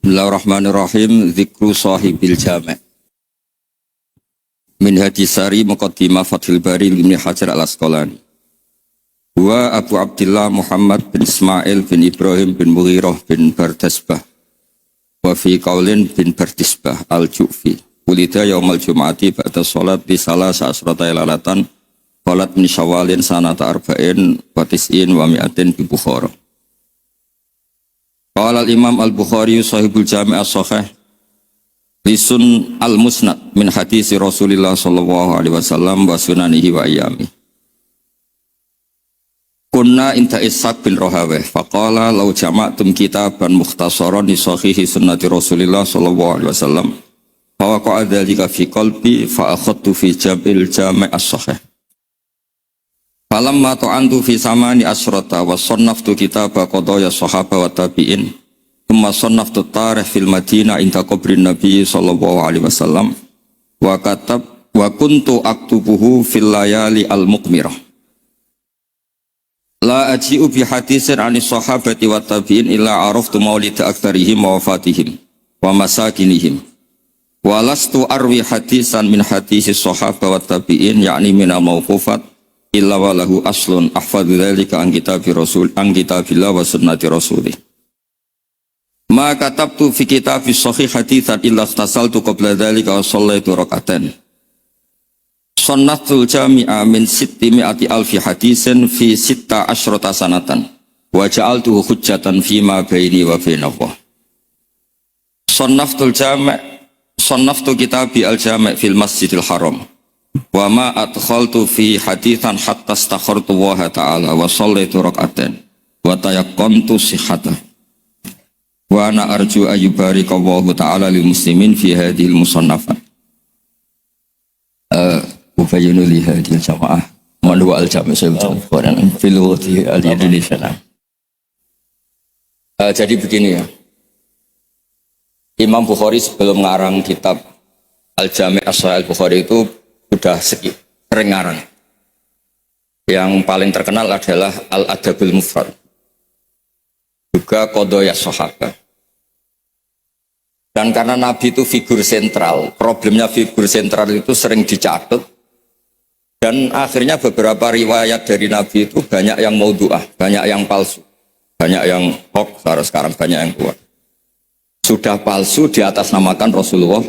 Bismillahirrahmanirrahim. Dzikru sahibil jami' min hadisari muqaddimah Fathul Bari Ibnu Hajar al-Asqalani. Wa Abu Abdillah Muhammad bin Ismail bin Ibrahim bin Mughirah bin Bardasbah wa fi qaulin bin Bardisbah al-Ju'fi. Ulida yaumal jum'ati ba'da sholat di salah sa'asrata ilalatan qalat min syawalin sanata arba'in wa tis'in wa mi'atin bi Bukhara. Qala al-Imam al-Bukhari sahibul Jami' as-Sahih lisun al-Musnad min hadisi Rasulillah sallallahu alaihi wasallam wa sunanihi wa ayyami. Kunna inta Ishaq bin Rahawih faqala law jama'tum kitaban mukhtasaran li sahihi sunnati Rasulillah sallallahu alaihi wasallam fa waqa'a dzalika fi qalbi fa akhadtu fi Jam'il Jami' as-Sahih. Falamma ta'antu fi samani asyrata wa sannaftu kitaba qadaya sahaba wa tabi'in thumma sannaftu tarikh fil Madinah inda qabrin Nabi sallallahu alaihi wasallam wa kuntu aktubuhu fil layali al-muqmirah la aji'u bi hadisin anis sahabati wa tabi'in illa araftu maulid aktsarihim wa wafatihim wa masakinihim wa lastu arwi hadisan min hadisi sahaba wa tabi'in yakni min al-mawqufat illa walahu aslun ahfadhu dzalika an kitabillah wa sunnati rasulih. Ma katabtu fi kitabi sahih haditsan illa ikhtasaltu qabla dzalika wa shallaitu rak'atan. Sunnatul jami'a min 600 alfi hadisin fi 16 sanatan wa ja'altuhu hujjatan fi ma baini wa bainallah. Sunnaftul kitabi al-jami' fil Masjidil Haram. Wa ma adkhaltu fi haditsan hatta astakhartu Allah ta'ala wa shallaitu rak'atan wa tayaqqantu sihhatah wa ana arju ayyubarika Allahu ta'ala lil muslimin fi hadhil musannafat. Ubayyinu li hadhil jamaah wa al-jami' fil wadi al-Indonesia. Jadi begini ya, Imam Bukhari sebelum mengarang kitab Al-Jami' as-Sahih Al-Bukhari itu sudah sering ngarang. Yang paling terkenal adalah Al-Adabul Mufrad, juga Qadaya Sahabah. Dan karena Nabi itu figur sentral, problemnya figur sentral itu sering dicatat, dan akhirnya beberapa riwayat dari Nabi itu banyak yang maudhu'ah, banyak yang palsu, banyak yang hoax, sekarang banyak yang kuat. Sudah palsu di atas namakan Rasulullah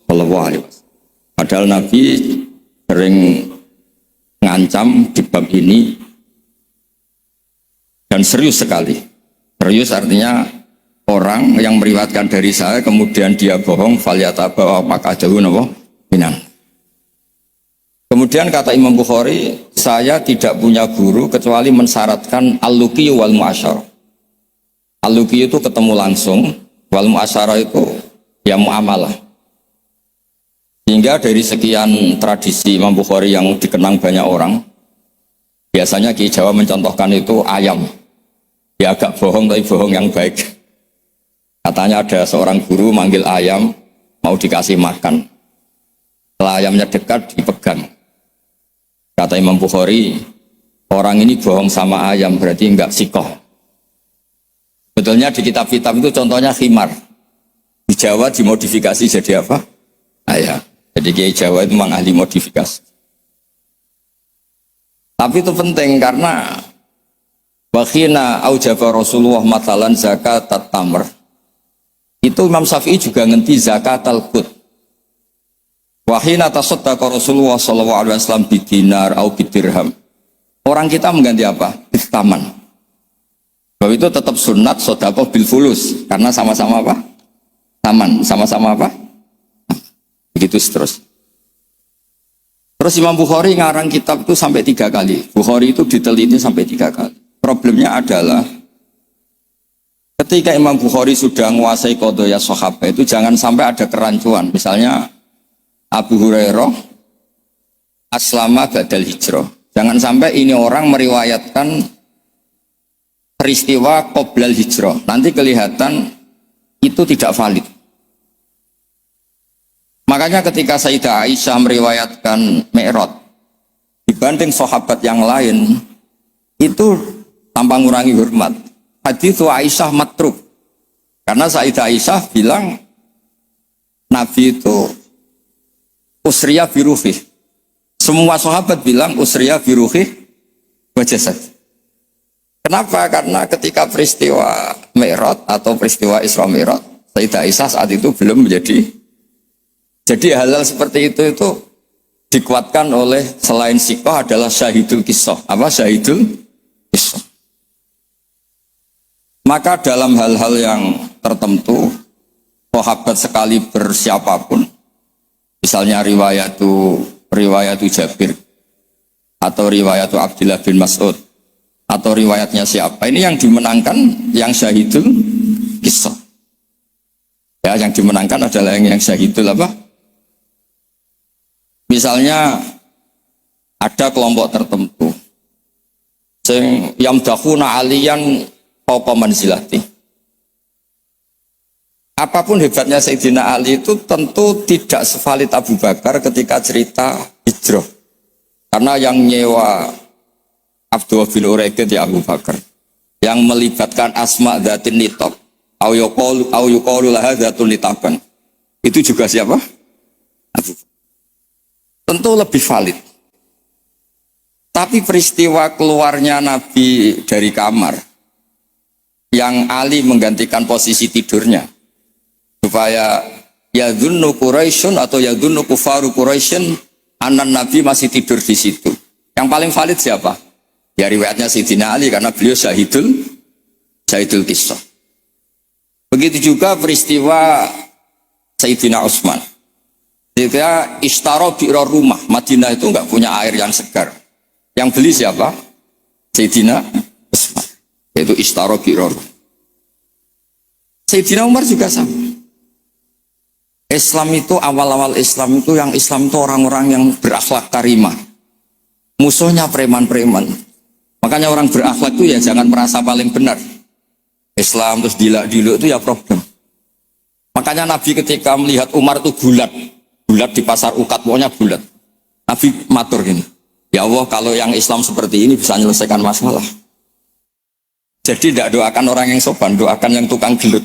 sallallahu alaihi wasallam. Padahal Nabi sering ngancam di bab ini dan serius sekali. Serius artinya orang yang meriwayatkan dari saya kemudian dia bohong, falyataba maka jauh napa minan. Kemudian kata Imam Bukhari, saya tidak punya guru kecuali mensyaratkan al-luqi wal mu'asyarah. Al-luqi itu ketemu langsung, wal mu'asyarah itu ya muamalah. Sehingga dari sekian tradisi Imam Bukhari yang dikenang banyak orang, biasanya Ki Jawa mencontohkan itu ayam. Ya agak bohong tapi bohong yang baik. Katanya ada seorang guru manggil ayam mau dikasih makan. Setelah ayamnya dekat dipegang. Kata Imam Bukhari, orang ini bohong sama ayam berarti enggak sikoh. Betulnya di kitab-kitab itu contohnya khimar. Di Jawa dimodifikasi jadi apa? Ayam. Jadi Kiai Jawa itu memang ahli modifikasi. Tapi itu penting karena wakhina aujaba Rasulullah matalan zakat tamr. Itu Imam Syafi'i juga ngenti zakat al-qut. Wakhina tasaddaqa Rasulullah sallallahu alaihi wasallam bidinar au bidirham. Orang kita mengganti apa? Taman. Bahwa itu tetap sunat sedekah bil fulus karena sama-sama apa? Taman, sama-sama apa? Begitu terus. Terus Imam Bukhari ngarang kitab itu sampai 3 kali. Bukhari itu diteliti sampai 3 kali. Problemnya adalah ketika Imam Bukhari sudah menguasai qadaya sahabat itu jangan sampai ada kerancuan. Misalnya Abu Hurairah aslama badal hijrah. Jangan sampai ini orang meriwayatkan peristiwa qoblal hijrah. Nanti kelihatan itu tidak valid. Makanya ketika Sayyidah Aisyah meriwayatkan Mi'raj dibanding sahabat yang lain, itu tanpa ngurangi hormat. Hadits Aisyah matruk. Karena Sayyidah Aisyah bilang Nabi itu usriya biruhih. Semua sahabat bilang usriya biruhih wa jasad. Kenapa? Karena ketika peristiwa Mi'raj atau peristiwa Isra Mi'raj, Sayyidah Aisyah saat itu belum menjadi. Jadi hal-hal seperti itu dikuatkan oleh selain sikoh adalah syahidul kisah. Apa syahidul kisah? Maka dalam hal-hal yang tertentu, sahabat sekali bersiapapun, misalnya riwayatu Jabir, atau riwayatu Abdullah bin Mas'ud, atau riwayatnya siapa, ini yang dimenangkan yang syahidul kisah. Ya, yang dimenangkan adalah yang syahidul apa? Misalnya ada kelompok tertentu yang yamdakhuna aliyan fawqa manzilati. Apapun hebatnya Sayyidina Ali itu tentu tidak sevalid Abu Bakar ketika cerita hijrah. Karena yang nyewa Abdullah bin Uraiqid ya Abu Bakar, yang melibatkan asma dzatin nitab au yuqalu laha dzatun nitaban, itu juga siapa? Abu Bakar. Tentu lebih valid. Tapi peristiwa keluarnya Nabi dari kamar, yang Ali menggantikan posisi tidurnya, supaya yadhunnu Quraisyun atau yadhunnu kufaru Quraisyun anan Nabi masih tidur di situ. Yang paling valid siapa? Ya riwayatnya Sayyidina Ali, karena beliau syahidul kisah. Begitu juga peristiwa Sayyidina Utsman. Ketika ishtaro bi'ra rumah, Madinah itu enggak punya air yang segar. Yang beli siapa? Sayyidina Utsman. Yaitu ishtaro bi'ra rumah. Sayyidina Umar juga sama. Islam itu awal-awal Islam itu yang Islam itu orang-orang yang berakhlak karimah. Musuhnya preman-preman. Makanya orang berakhlak itu ya jangan merasa paling benar. Islam terus dilak-diluk itu ya problem. Makanya Nabi ketika melihat Umar itu bulat di pasar Ukat, pokoknya bulat. Nabi matur gini, ya Allah kalau yang Islam seperti ini bisa menyelesaikan masalah. Jadi tidak doakan orang yang sopan, doakan yang tukang gelut.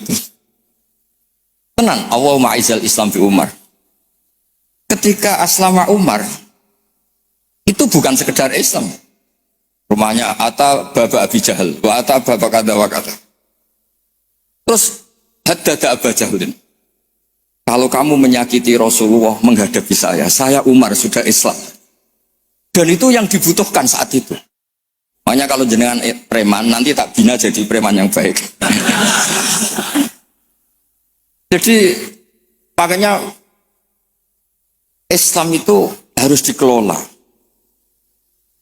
Tenan, Allahumma aizal Islam fi Umar. Ketika aslama Umar, itu bukan sekedar Islam. Rumahnya Ata Baba Abi Jahal, wa Ata Baba Kada wa Kada. Terus haddada Aba Jahlin. Kalau kamu menyakiti Rasulullah menghadapi saya Umar sudah Islam. Dan itu yang dibutuhkan saat itu. Makanya kalau jenengan preman, nanti tak bina jadi preman yang baik. Jadi makanya Islam itu harus dikelola.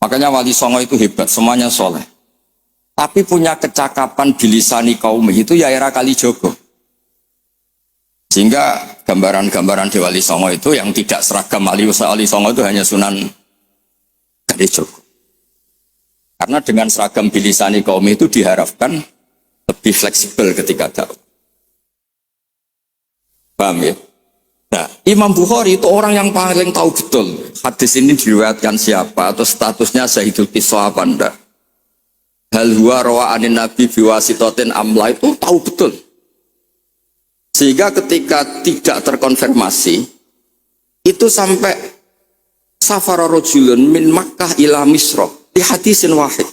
Makanya Wali Songo itu hebat, semuanya soleh. Tapi punya kecakapan bilisani kaum itu ya era Kalijogo. Sehingga gambaran-gambaran di Wali Songo itu yang tidak seragam Wali Songo itu hanya Sunan Kalijogo. Karena dengan seragam bilisani kaum itu diharapkan lebih fleksibel ketika dakwah. Paham ya? Nah, Imam Bukhari itu orang yang paling tahu betul hadis ini diriwayatkan siapa atau statusnya syahidul kisah apa enggak. Hal huwa rawa anin nabi biwasitotin amla itu tahu betul. Sehingga ketika tidak terkonfirmasi itu sampai safara rajulun min Makkah ila Misra di hadisin wahid.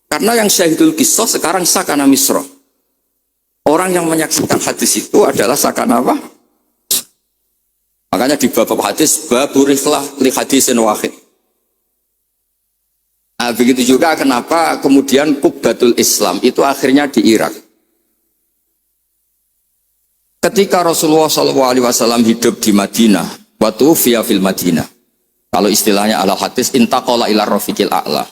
Karena yang syahidul kisah sekarang sakana Misra. Orang yang menyaksikan hadis itu adalah sakana apa? Makanya di bab hadis baburiflah li hadisin wahid. Nah, begitu juga kenapa kemudian Qubbatul Islam itu akhirnya di Irak. Ketika Rasulullah SAW hidup di Madinah, waktu via fil Madinah. Kalau istilahnya ala hadis intaqala ila rafiqil a'la.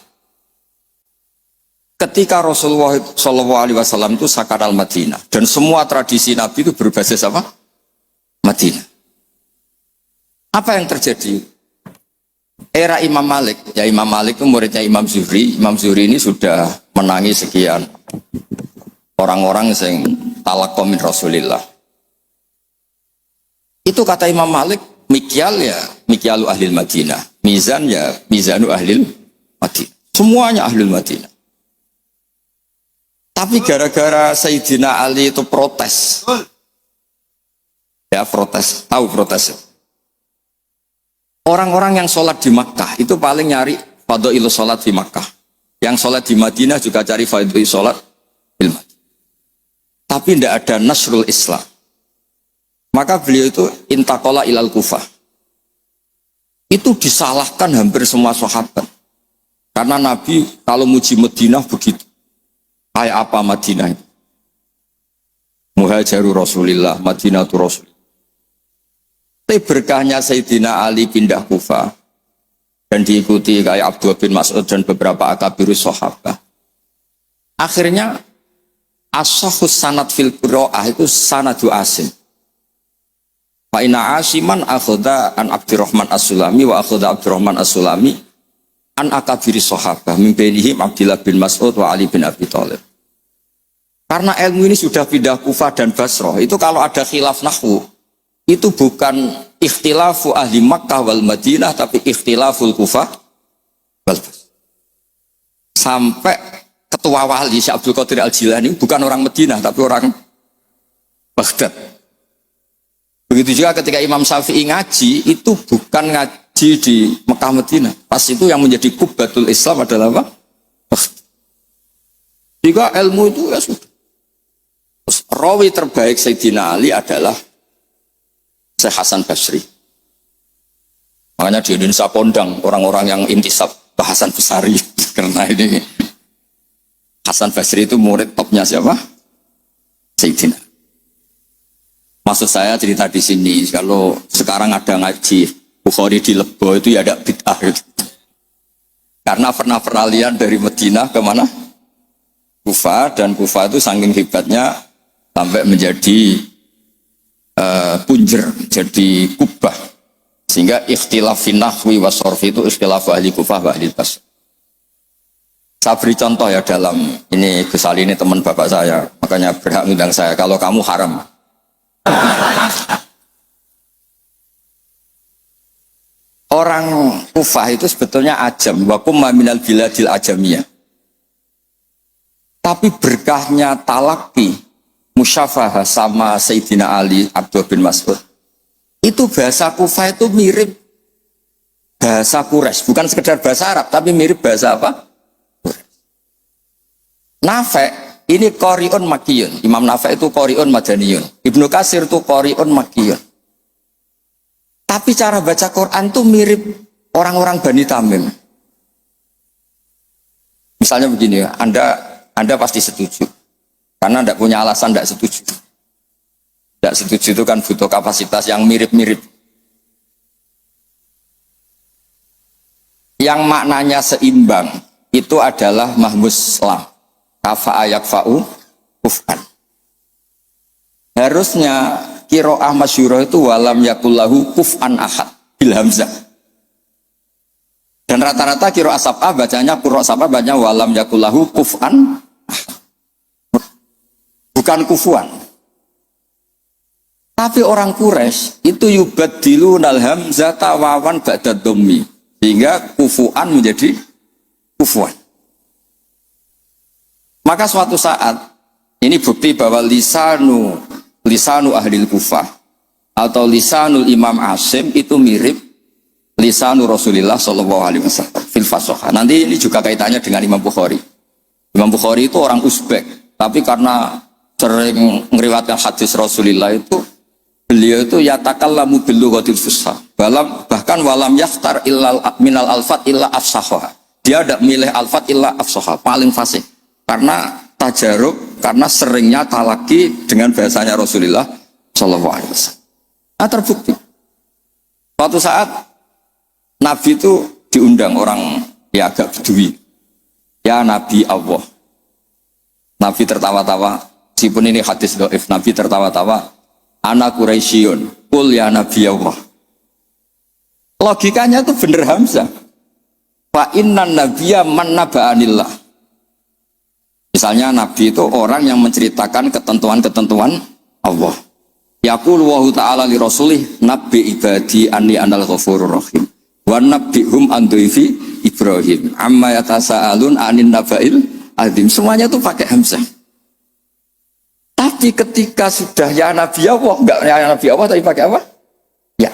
Ketika Rasulullah SAW itu sakar al-Madinah dan semua tradisi Nabi itu berbasis apa? Madinah. Apa yang terjadi? Era Imam Malik, ya Imam Malik itu muridnya Imam Zuhri. Imam Zuhri ini sudah menangi sekian orang-orang yang talaqqo min Rasulillah. Itu kata Imam Malik, mikyal ya mikyalu ahlil Madinah, mizan ya mizanu ahlil Madinah. Semuanya ahlul Madinah. Tapi gara-gara Sayyidina Ali itu protes. Ya protes, tahu protes. Orang-orang yang sholat di Makkah itu paling nyari fadhailu sholat di Makkah. Yang sholat di Madinah juga cari fadhailu sholat di Madinah. Tapi tidak ada nasrul Islam. Maka beliau itu intaqala ilal Kufah. Itu disalahkan hampir semua sahabat. Karena Nabi kalau muji Madinah begitu. Kayak apa Madinah itu? Muhajiru Rasulillah, Madinatu Rasul. Tapi berkahnya Sayyidina Ali pindah Kufah dan diikuti kayak Abdullah bin Mas'ud dan beberapa akabirus sahabat. Akhirnya as-sahhus sanad fil qiraah itu sanadu Asim. Fa inna Asiman akhadha an Abdurrahman As-Sulami wa akhadha Abdurrahman As-Sulami an akabiri sahabah min bainihim Abdullah bin Mas'ud wa Ali bin Abi Thalib. Karena ilmu ini sudah pindah Kufah dan Basrah, itu kalau ada khilaf nahwu itu bukan ikhtilafu ahli Makkah wal Madinah, tapi ikhtilaful Kufah wal Basrah. Sampai ketua wali Syekh Abdul Qadir Al-Jilani bukan orang Madinah tapi orang Baghdad. Begitu juga ketika Imam Syafi'i ngaji, itu bukan ngaji di Mekah Madinah. Pas itu yang menjadi kubbatul Islam adalah apa? Jika ilmu itu ya sudah. Rawi terbaik Sayyidina Ali adalah Syekh Hasan Basri. Makanya di Indonesia kondang orang-orang yang intisab ke Hasan Basri. Karena ini Hasan Basri itu murid topnya siapa? Sayyidina. Maksud saya cerita di sini, kalau sekarang ada ngaji Bukhari di Lebo itu ya ada bid'ah gitu. Karena pernah peralihan dari Madinah ke mana? Kufah, dan Kufah itu saking hebatnya sampai menjadi punjer, jadi kubah. Sehingga ikhtilaf fin nahwi wa sharfi itu ikhtilaf ahli Kufah wa ahli Basrah. Saya beri contoh ya dalam ini, Gus Ali ini teman bapak saya, makanya berhak mengundang saya. Kalau kamu haram. Orang Kufah itu sebetulnya ajam, wakum minal biladil ajamiyah. Tapi berkahnya talaki musyafahah sama Sayyidina Ali Abdullah bin Mas'ud, itu bahasa Kufah itu mirip bahasa Quraisy, bukan sekedar bahasa Arab tapi mirip bahasa apa? Nafi' ini qari'un makkiyun. Imam Nafi' itu qari'un madaniyun. Ibnu Katsir itu qari'un makkiyun. Tapi cara baca Quran itu mirip orang-orang Bani Tamim. Misalnya begini, Anda pasti setuju. Karena tidak punya alasan tidak setuju. Tidak setuju itu kan butuh kapasitas yang mirip-mirip. Yang maknanya seimbang itu adalah mahmus lam. Kafa ayak fa'u kuf'an. Harusnya kiro'ah masyurah itu walam yakullahu kuf'an ahad bil hamzah. Dan rata-rata kiro'ah sab'ah bacanya, kiro'ah sab'ah bacanya walam yakullahu kuf'an ahad. Bukan kufuan. Tapi orang Quraisy itu yubaddilu nal hamzah tawawan ba'da dhammi, sehingga kufuan menjadi kufuan. Maka suatu saat, ini bukti bahwa lisanu ahlil Kufah atau lisanul Imam Asim itu mirip lisanu Rasulullah SAW fil fashoha. Nanti ini juga kaitannya dengan Imam Bukhari. Imam Bukhari itu orang Uzbek, tapi karena sering ngeriwayatkan hadis Rasulullah itu, beliau itu yatakallamu bil lughatil fusha. Bahkan walam yaftar illal minal alfat illa afsahoha. Dia tidak milih alfat illa afsahoha, paling fasih. Karena tajarub, karena seringnya talaki dengan bahasanya Rasulullah SAW. Nah, terbukti. Suatu saat Nabi itu diundang orang ya agak bedui. Ya Nabi Allah. Nabi tertawa-tawa. Meskipun ini hadis dhaif, Nabi tertawa-tawa. Ana Quraisyun, qul ya Nabi Allah. Logikanya itu bener Hamzah. Fa innan nabiyya man naba'anillah. Misalnya nabi itu orang yang menceritakan ketentuan-ketentuan Allah. Yaqulu wa ta'ala li rasulih nabbi ibadi anni anal ghafurur rahim. Wa nabbihum an dhaifi Ibrahim. Amma yatasaalun anin naba'il azim. Semuanya itu pakai Hamzah. Tapi ketika sudah ya Nabi Allah, enggak ya Nabi Allah tapi pakai apa? Ya.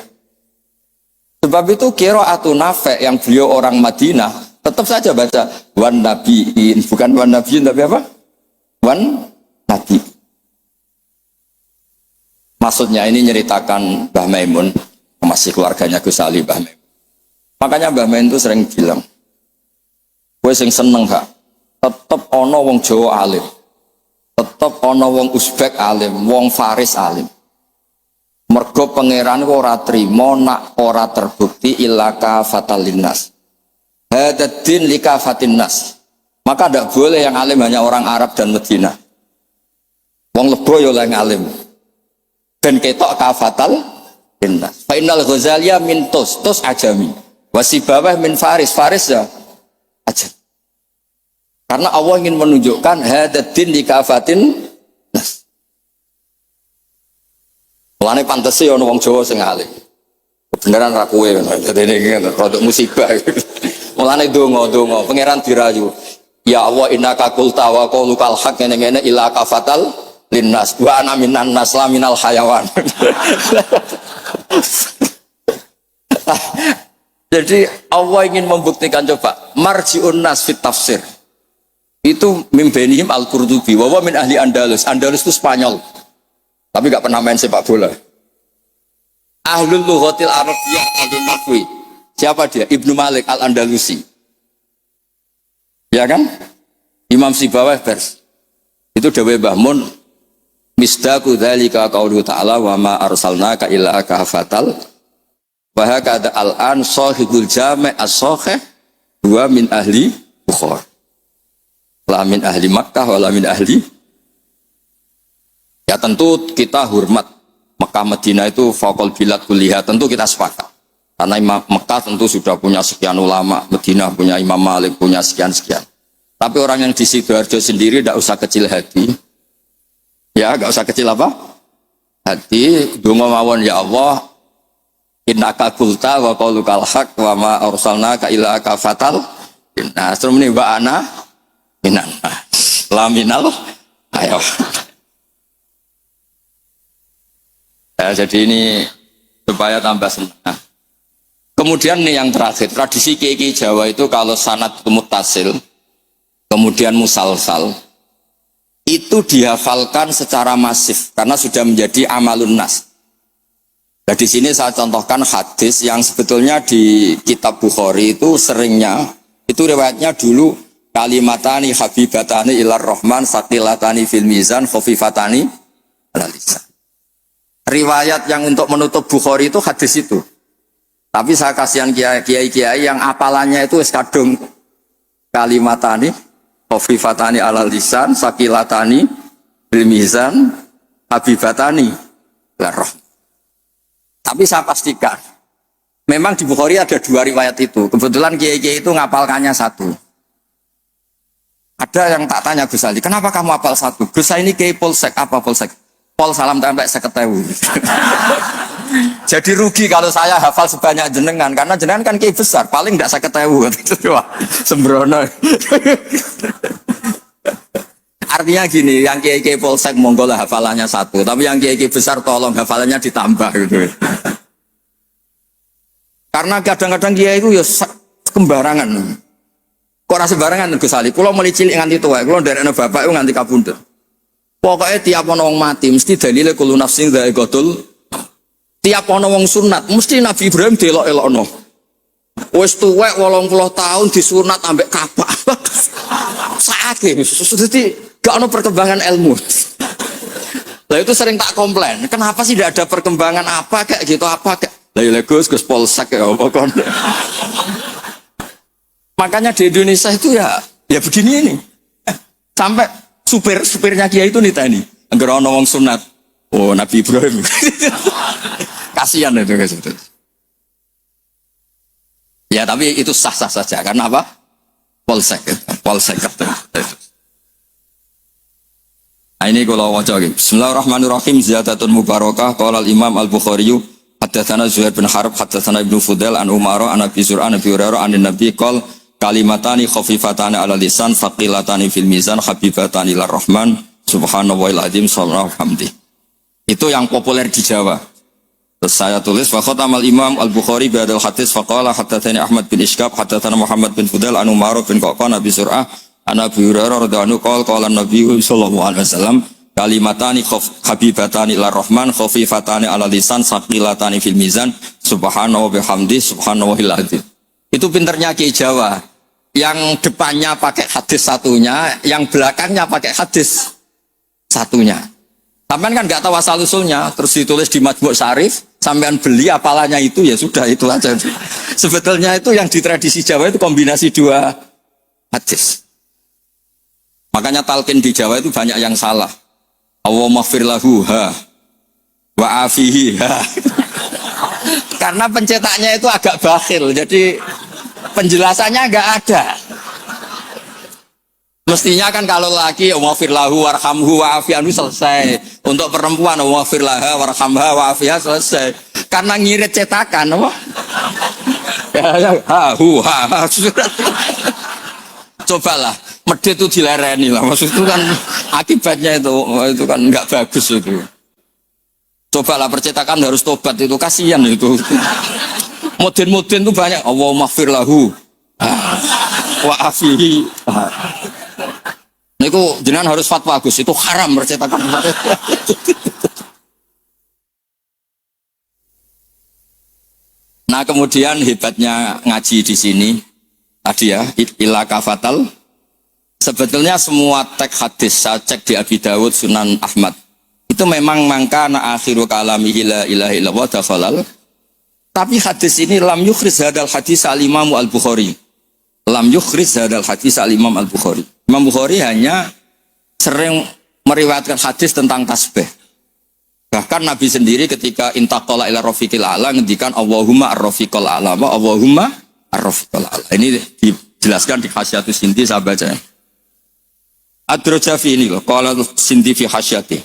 Sebab itu qiraatun Nafi' yang beliau orang Madinah tetap saja baca wan nabiin, bukan wan nabiin tapi apa? Wan nabi. Maksudnya ini nyeritakan Mbah Maimun, masih keluarganya Gus Ali Mbah Maimun. Makanya Mbah Maimun itu sering bilang, kowe sing seneng gak? Tetep ana wong Jawa alim. Tetep ana wong Uzbek alim, wong Faris alim. Mergo pangeran ora trima nak ora terbukti ilaka fatal linnas. Hadaddin likafatin nas. Maka tidak boleh yang alim hanya orang Arab dan Medina. Wong lebo yo yang alim. Ben ketok kafatal linnas. Fa innal Ghazaliya min tus ajami. Wasibawah min Faris ya ajam. Karena Allah ingin menunjukkan hadaddin likafatin nas. Mulane pantese ana wong Jawa sing alim. Kebenaran ra kowe ngono. Dadi iki rodok musibah. Mulane donga pangeran dirayu. Ya Allah innaka qulta wa qaulukal haq ngene-ngene ila kafatal linnas wa ana minan nas la minal hayawan. Jadi Allah ingin membuktikan coba marji'un nas fit tafsir. Itu mimbenihim al-Qurtubi wa min ahli Andalus. Andalus itu Spanyol. Tapi enggak pernah main sepak bola. Ahlul lughatil arabiyyah al-nahwi. Siapa dia? Ibnu Malik al-Andalusi. Ya kan? Imam Sibawah pers. Itu dawuh Mbah Mun. Misdaqu dzalika qauluhu ta'ala wa ma arsalnaka illa kafatal. Wa hakada al-an sahibul jami' as-sahih wa min ahli Bukhari. La min ahli Makkah wa la min ahli. Ya tentu kita hormat Mekah Madinah itu faqul bilad kuliah, tentu kita sepakat. Karena Mekah tentu sudah punya sekian ulama, Madinah punya Imam Malik, punya sekian-sekian. Tapi orang yang di Sidoarjo sendiri tidak usah kecil hati. Ya, enggak usah kecil apa? Hati, donga mawon ya Allah. Innaka qulta wa qaulukal haq wa ma arsalnaka illa kafatal. Nah, serumni wa ana minan. Laminal ayo. Ya, jadi ini supaya tambah senang. Kemudian nih yang terakhir, tradisi kiai Jawa itu kalau sanad muttasil, kemudian musalsal, itu dihafalkan secara masif karena sudah menjadi amalun nas. Nah, di sini saya contohkan hadis yang sebetulnya di kitab Bukhari itu seringnya, itu riwayatnya dulu kalimatani habibatani ilar rahman saqilatani fil mizan khafifatani alal lisan. Riwayat yang untuk menutup Bukhari itu hadis itu. Tapi saya kasihan kiai-kiai yang apalannya itu kadung kalimatani khafifatani alal lisan saqilatani fil mizan habibatani ilar rahman. Tapi saya pastikan memang di Bukhari ada dua riwayat itu. Kebetulan kiai-kiai itu ngapalkannya satu. Ada yang tak tanya Gus Ali, kenapa kamu hafal satu? Gus ini kiai polsek, apa polsek? Pol salam tempel 50.000. Jadi rugi kalau saya hafal sebanyak jenengan, karena jenengan kan kiai besar, paling tidak 50.000. Wah, sembrono. Artinya gini, yang kiai polsek monggo lah hafalannya satu, tapi yang kiai besar tolong hafalannya ditambah gitu. Karena kadang-kadang kiai itu ya kembarangan. Kok rasa sembarangan Gus Ali? Kulo mulai cilik nganti tuwa, kulo nderekno bapak itu nganti kabundut. Pokoknya tiap ana wong mati mesti dalile kulo nafsin dha'iqatul. Tiap ana wong sunat mesti Nabi Ibrahim delok-elokno. Wis tuwek 80 tahun disunat ambek kapak. Sakake. Dadi gak ana perkembangan ilmu. Lah itu sering tak komplain. Kenapa sih tidak ada perkembangan apa kayak gitu apa kayak. Lah ya Gus polsek ya apa kon. Makanya di Indonesia itu ya begini ini. Sampai supirnya Kiai itu nitani. Angger ana wong sunat. Oh, Nabi Ibrahim. Kasihan itu guys. Ya tapi itu sah-sah saja karena apa? Polsek, polsek. Nah, ini kalau wajah Bismillahirrahmanirrahim. Ziyadatun mubarakah. Qala al-Imam al-Bukhari haddatsana Zuhair bin Harb haddatsana Ibnu Fudail an Umar an Abi Zur'ah an Abi Hurairah an Nabi qol kalimatani khafifatani ala lisan faqilatani fil mizan habibatani lir rahman subhanallahil azim sallallahu hamdi. Itu yang populer di Jawa. Terus saya tulis wa khatamal Imam al-Bukhari bi hadzal hadis faqala haddatsani Ahmad bin Ishqab haddatsana Muhammad bin Fudail an Umar bin Qaqan Abi Zur'ah an Abi Hurairah radhiyallahu anhu qala Nabi sallallahu alaihi wasallam kalimatani habibatani ila rahman khafifatani ala lisan saqilatani fil mizan subhanahu bihamdi subhanallahil azim. Itu pinternya Kiai Jawa. Yang depannya pakai hadis satunya, yang belakangnya pakai hadis satunya. Sampean kan nggak tahu asal usulnya, terus ditulis di Majmu' Syarif, sampean beli apalanya itu ya sudah itu aja. Sebetulnya itu yang di tradisi Jawa itu kombinasi dua hadis. Makanya talqin di Jawa itu banyak yang salah. Allahumma ighfir lahu ha wa afihi ha. Karena pencetaknya itu agak bakhil, jadi penjelasannya enggak ada. Mestinya kan kalau laki Allahumma ighfir lahu warhamhu wa afihi selesai. Untuk perempuan Allahumma ighfir laha warhamha wa afiha selesai. Karena ngirit cetakan apa? Ha hu ha. Cobalah medit itu dilereni lah, maksud itu kan akibatnya itu kan nggak bagus itu. Cobalah percetakan harus tobat itu kasihan itu. Mudin itu banyak. Allahumma ighfir lahu wa afihi. Niku jenengan harus fatwa Gus, itu haram percetakan. Nah kemudian hebatnya ngaji di sini tadi ya ila kafatal. Sebetulnya semua teks hadis saya cek di Abi Dawud, Sunan Ahmad itu memang mangkana akhiru kalamihi la ilaha illallah dakhalal. Tapi hadis ini lam yukhriz hadal hadis al-Imam al-Bukhari. Lam yukhriz hadal hadis al-Imam al-Bukhari. Imam Bukhari hanya sering meriwayatkan hadis tentang tasbih. Bahkan Nabi sendiri ketika intaqala ila rafiqil a'la ngendikan Allahumma ar-rafiqal a'la, Allahumma ar-rafiqal a'la. Ini dijelaskan di Hasyatus Sindi, saya baca. Ad-Rajafi ini loh, qala Sindi fi hasyati.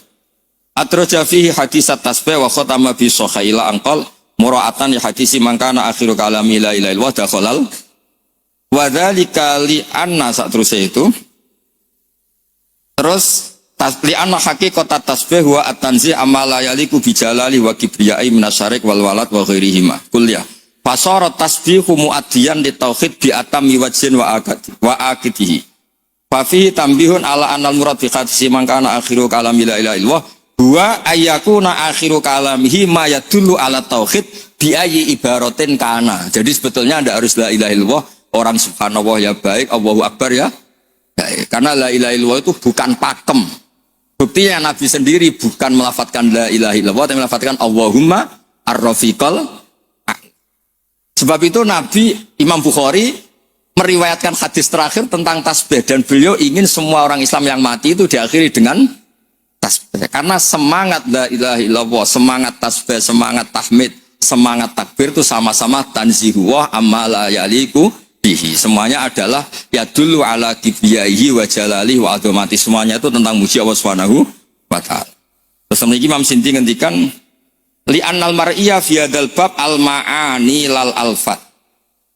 Ad-Rajafi hadis at-tasbih wa khatama bi sahihila anqal mura'atan li hadisi man kana akhiru kalami la ilaha illallah dakhalal. Wa dzalika li anna satrusnya itu. Terus li anna haqiqat tasbih wa at-tanzih amma la yaliku bi jalali wa kibriyai minasyarik wal walad wa ghairihima. Kuliah. Fasarat tasbihu muaddiyan li tauhid bi atami wajhin wa aqitihi. Fafihi tambihun ala anal murad fi hadisi man kana akhiru kalami la ilaha illallah huwa ayyakuna akhiru kalamihi ma yadullu ala tauhid bi ayyi ibaratin kana. Jadi sebetulnya tidak harus la ilaha illallah, orang subhanallah ya baik, Allahu akbar ya baik. Karena la ilaha illallah itu bukan pakem. Buktinya Nabi sendiri bukan melafadzkan la ilaha illallah, tapi melafadzkan Allahumma ar-rafiqal. Sebab itu Nabi Imam Bukhari meriwayatkan hadis terakhir tentang tasbih dan beliau ingin semua orang Islam yang mati itu diakhiri dengan tasbih. Karena semangat la ilaha illallah, semangat tasbih, semangat tahmid, semangat takbir itu sama-sama tanzihuwah amma la yaliku bihi. Semuanya adalah yadullu ala kibriyaihi wa jalalihi wa adhamati. Semuanya itu tentang muji Allah Subhanahu wa ta'ala. Terus Imam Sindi ngendikan li annal mar'iyya fi hadzal bab al ma'ani lal alfat.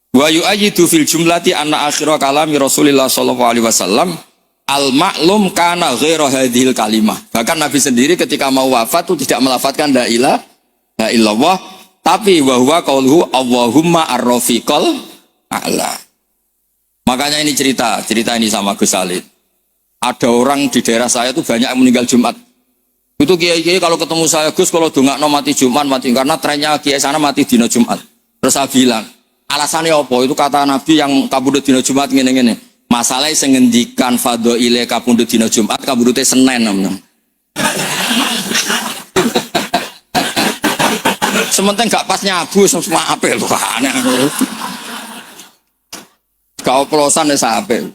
Wa yu'ayyidu fil jumlati anna akhira kalami Rasulullah sallallahu alaihi wasallam al-ma'lum kana ghaira hadhil kalimah. Bahkan Nabi sendiri ketika mau wafat itu tidak melafadzkan la ilaha illallah, tapi wa huwa qauluhu Allahumma ar-rafiqal a'la. Makanya ini cerita ini sama Gus Salid. Ada orang di daerah saya itu banyak yang meninggal Jumat. Itu kiai-kiai kalau ketemu saya, Gus kalau dongakno mati Jumat mati, karena trennya kiai sana mati dina Jumat. Terus saya bilang, alasannya apa? Itu kata Nabi yang kabudut dina Jumat ngene-ngene. Masalahnya sengendikan fadhaile kabudut dina Jumat, kabudute Senin namanya. Sementing gak pas nyabu semua apel lho aneh. Kau oplosan wis apel.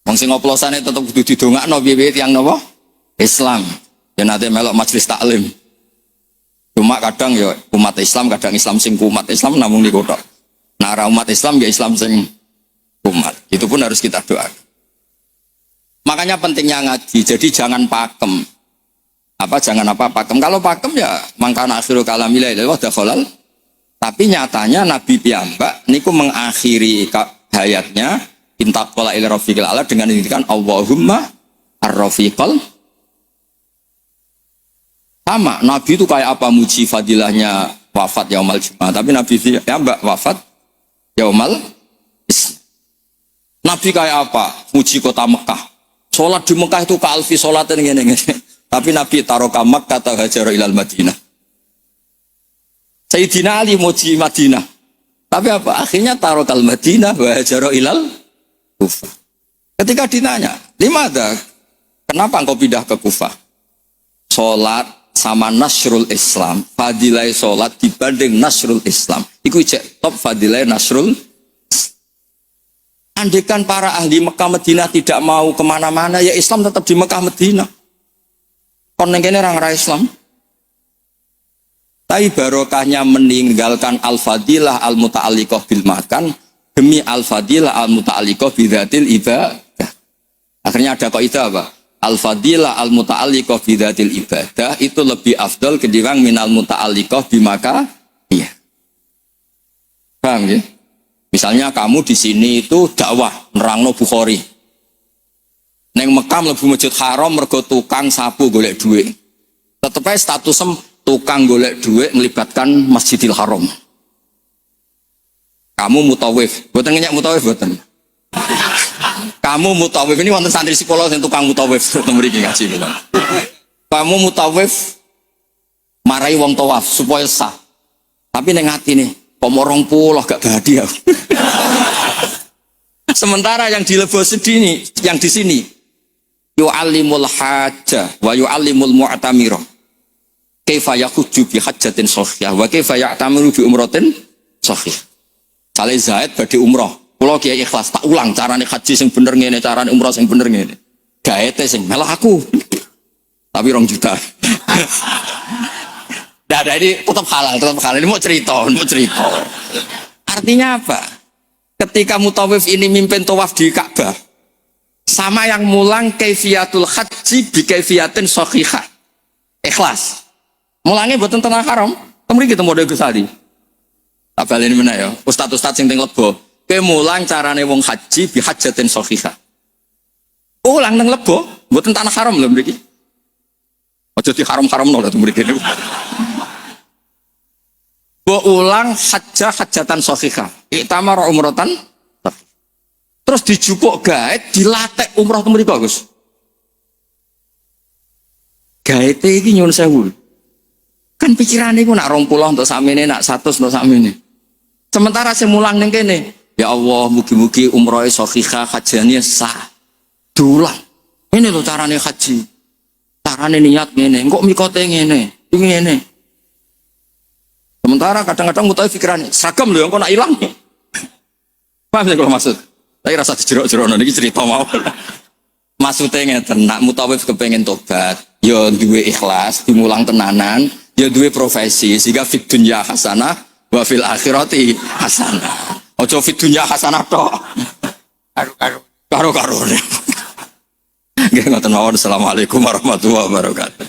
Wong sing oplosane tetep kudu didongakno piye-piye tiyang napa? Islam. Ya nanti melok majelis taklim. Cuma kadang ya umat Islam, kadang Islam sing umat Islam namung niku tok. Nah, umat Islam ya Islam sing umat. Itu pun harus kita doakan. Makanya pentingnya ngaji. Jadi jangan pakem. Pakem. Kalau pakem ya mangkana akhiru kalamila ilahi wa dakhalal. Tapi nyatanya Nabi piyambak niku mengakhiri hayatnya intaqala ila rafiqil ala dengan menginginkan Allahumma ar-rafiqal. Sama, Nabi itu kayak apa muji fadilahnya wafat yaumal Jumat. Tapi Nabi piyambak wafat yaumal Islam. Nabi kayak apa? Muji kota Mekah. Sholat di Mekah itu ka'alfi sholatin gini. Tapi Nabi taroka Makkah atau hajar ilal Madinah. Sayyidina Ali muji Madinah. Tapi apa? Akhirnya tarokal Madinah wa hajar ilal Kufah. Ketika ditanya, limada? Kenapa engkau pindah ke Kufah? Sholat sama nasrul Islam. Fadilai sholat dibanding nasrul Islam. Iku cek top fadilai nasrul. Andaikan para ahli Mekah Madinah tidak mau kemana-mana, ya Islam tetap di Mekah Madinah. Konengnya orang Islam. Tapi barokahnya meninggalkan al-fadilah al-muta'alliqah bil makan demi al-fadilah al-muta'alliqah bidzatil ibadah. Akhirnya ada kaidah apa? Al-fadilah al-muta'alliqah bidzatil ibadah itu lebih afdal ketimbang minal muta'alliqah bimaka. Iya. Paham ya? Misalnya kamu di sini itu dakwah nerangno Bukhari. Neng Mekah mlebu Masjid Haram mergo tukang sapu golek duit. Tetep ae statusem tukang golek duit melibatkan Masjidil Haram. Kamu mutawif, mboten ngenyek mutawif mboten. Kamu mutawif ini wonten santri sekolah sing tukang mutawif teng mriki ngaji kula. Kamu mutawif marai wong tawaf supaya sah. Tapi ning atine Pomorong pulau gak bahagia. Sementara yang dilebos sini, yang di sini, yu'allimul hajjah wa yu'allimul mu'tamirah. Kaifa yakhujju bi hajjatin shahihah wa kaifa ya'tamiru bi umratin shahihah. Sale Zaid badhe umrah. Kula kiai ikhlas tak ulang carane haji sing bener ngene, carane umrah sing bener ngene. Gaete sing melah aku. Tapi 2 juta. Nah, ini tetap halal. Ini mau cerita. Artinya apa? Ketika mutawif ini mimpin tawaf di Ka'bah, sama yang mulang kaifiyatul haji bi kaifiyatin shahihah. Ikhlas. Mulangnya buatan tanah haram. Kemri kita model Gusali. Tak baleni meneh ya. Ustaz-ustaz sing teng Lebo, kowe mulang carane wong haji bi hajjatin shahihah. Ulang teng Lebo, buatan tanah haram lho mriki. Aja di haram-haramno lho mriki niku. Ulang hajatan shahihah. Iktamar umratan. Terus dijupuk gaet, dilatek umrah temui bagus. Gaete iki nyuwun sewu. Kan pikirane iku nak 20 untuk samene, nak 100 untuk samene. Sementara sing mulang ning kene, ya Allah mugi-mugi umrohe shahihah, hajane sah. Dulang. Ini lho carane haji. Carane niat ngene, engko mikote ngene, ngene. Sementara kadang-kadang mutawif pikirannya seragam loh yang kok nak hilang. Paham ya kalau maksud? Tapi rasa dijerok-jerok ini cerita mau. Maksudnya ngeten, nak mutawif kepengen tobat, ya duwe ikhlas, dimulang tenanan, ya duwe profesi, sehingga fid dunya hasanah, wa fil akhirati hasanah. Ojo fid dunya hasanah tok. Karo-karo. Nggih ngoten mawon. Assalamualaikum warahmatullahi wabarakatuh.